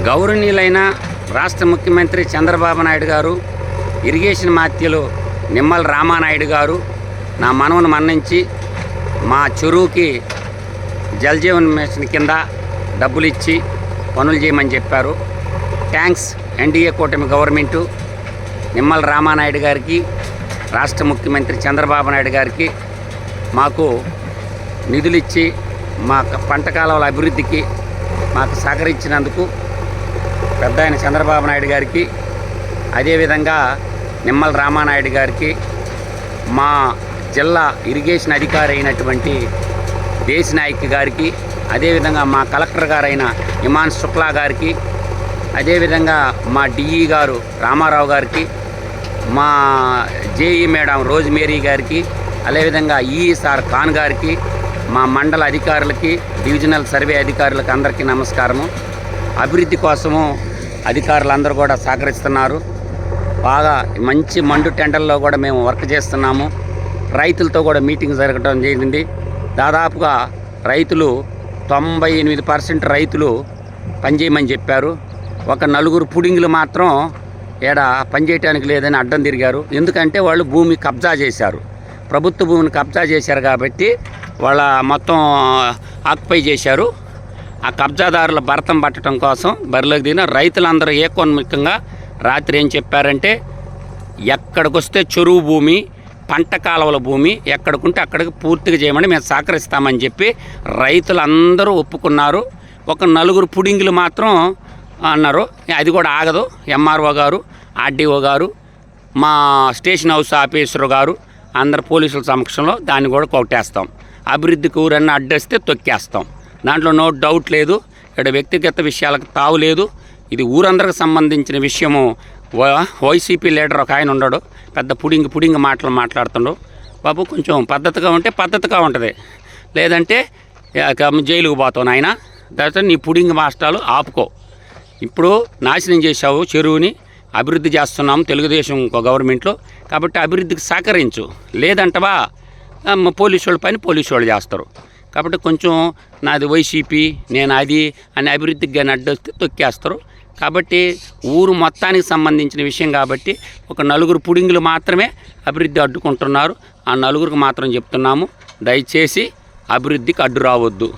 గౌరవనీయులైన రాష్ట్ర ముఖ్యమంత్రి చంద్రబాబు నాయుడు గారు, ఇరిగేషన్ మాత్యులు నిమ్మల రామానాయుడు గారు నా మనవను మన్నించి మా చెరువుకి జలజీవన్ మిషన్ కింద డబ్బులు ఇచ్చి పనులు చేయమని చెప్పారు. థ్యాంక్స్ ఎన్డీఏ కూటమి గవర్నమెంటు, నిమ్మల రామానాయుడు గారికి, రాష్ట్ర ముఖ్యమంత్రి చంద్రబాబు నాయుడు గారికి మాకు నిధులు ఇచ్చి మా పంట కాలువల అభివృద్ధికి మాకు సహకరించినందుకు పెద్ద ఆయన చంద్రబాబు నాయుడు గారికి, అదేవిధంగా నిమ్మల రామానాయుడు గారికి, మా జిల్లా ఇరిగేషన్ అధికారి అయినటువంటి దేశనాయక్ గారికి, అదేవిధంగా మా కలెక్టర్ గారైన ఇమాన్ శుక్లా గారికి, అదేవిధంగా మా డిఈ గారు రామారావు గారికి, మా జేఈ మేడం రోజ్మేరీ గారికి, అదేవిధంగా ఈసార్ ఖాన్ గారికి, మా మండల అధికారులకి, డివిజనల్ సర్వే అధికారులకు అందరికీ నమస్కారము. అభివృద్ధి కోసము అధికారులందరూ కూడా సహకరిస్తున్నారు. బాగా మంచి మండు టెండర్లో కూడా మేము వర్క్ చేస్తున్నాము. రైతులతో కూడా మీటింగ్ జరగడం జరిగింది. దాదాపుగా రైతులు 98% రైతులు పనిచేయమని చెప్పారు. ఒక 4 పుడింగులు మాత్రం ఏడ పనిచేయటానికి లేదని అడ్డం తిరిగారు. ఎందుకంటే వాళ్ళు భూమి కబ్జా చేశారు, ప్రభుత్వ భూమిని కబ్జా చేశారు కాబట్టి వాళ్ళ మొత్తం ఆక్యుపై చేశారు. ఆ కబ్జాదారుల భరతం పట్టడం కోసం బరిలోకి దిగిన రైతులందరూ ఏకోన్ముఖంగా రాత్రి ఏం చెప్పారంటే, ఎక్కడికొస్తే చెరువు భూమి, పంట కాలువల భూమి ఎక్కడికుంటే అక్కడికి పూర్తిగా చేయమని మేము సహకరిస్తామని చెప్పి రైతులందరూ ఒప్పుకున్నారు. ఒక 4 పుడింగులు మాత్రం అన్నారు. అది కూడా ఆగదు. ఎంఆర్ఓ గారు, ఆర్డీఓ గారు, మా స్టేషన్ హౌస్ ఆఫీసర్ గారు అందరు పోలీసుల సమక్షంలో దాన్ని కూడా కొట్టేస్తాం. అభివృద్ధికి ఊరన్నా అడ్డేస్తే తొక్కేస్తాం. దాంట్లో నో డౌట్ లేదు. ఇక్కడ వ్యక్తిగత విషయాలకు తావు లేదు. ఇది ఊరందరికి సంబంధించిన విషయము. వైసీపీ లీడర్ ఒక ఆయన ఉన్నాడు, పెద్ద పుడింగి మాటలు మాట్లాడుతుండు. బాబు కొంచెం పద్ధతిగా ఉంటే పద్ధతిగా ఉంటుంది, లేదంటే జైలుకు పోతావు నాయన. దాంతో నీ పుడింగి మాస్టాలు ఆపుకో. ఇప్పుడు నాశనం చేశావు చెరువుని, అభివృద్ధి చేస్తున్నాము తెలుగుదేశం గవర్నమెంట్లో, కాబట్టి అభివృద్ధికి సహకరించు. లేదంటవా పోలీసు వాళ్ళ పని పోలీసు వాళ్ళు చేస్తారు. కాబట్టి కొంచెం నాది వైసీపీ, నేను అది అని అభివృద్ధికి కానీ అడ్డొస్తే తొక్కేస్తారు. కాబట్టి ఊరు మొత్తానికి సంబంధించిన విషయం కాబట్టి ఒక 4 పుడింగులు మాత్రమే అభివృద్ధి అడ్డుకుంటున్నారు. ఆ 4కి మాత్రం చెప్తున్నాము, దయచేసి అభివృద్ధికి అడ్డు రావద్దు.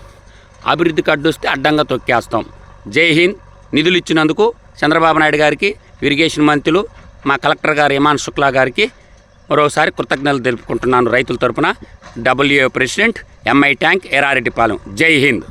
అభివృద్ధికి అడ్డు వస్తే అడ్డంగా తొక్కేస్తాం. జై హింద్. నిధులు ఇచ్చినందుకు చంద్రబాబు నాయుడు గారికి, ఇరిగేషన్ మంత్రులు, మా కలెక్టర్ గారు ఇమాన్ శుక్లా గారికి మరోసారి కృతజ్ఞతలు తెలుపుకుంటున్నాను రైతుల తరపున. WA president, MI tank, Errareddipalem. జై హింద్.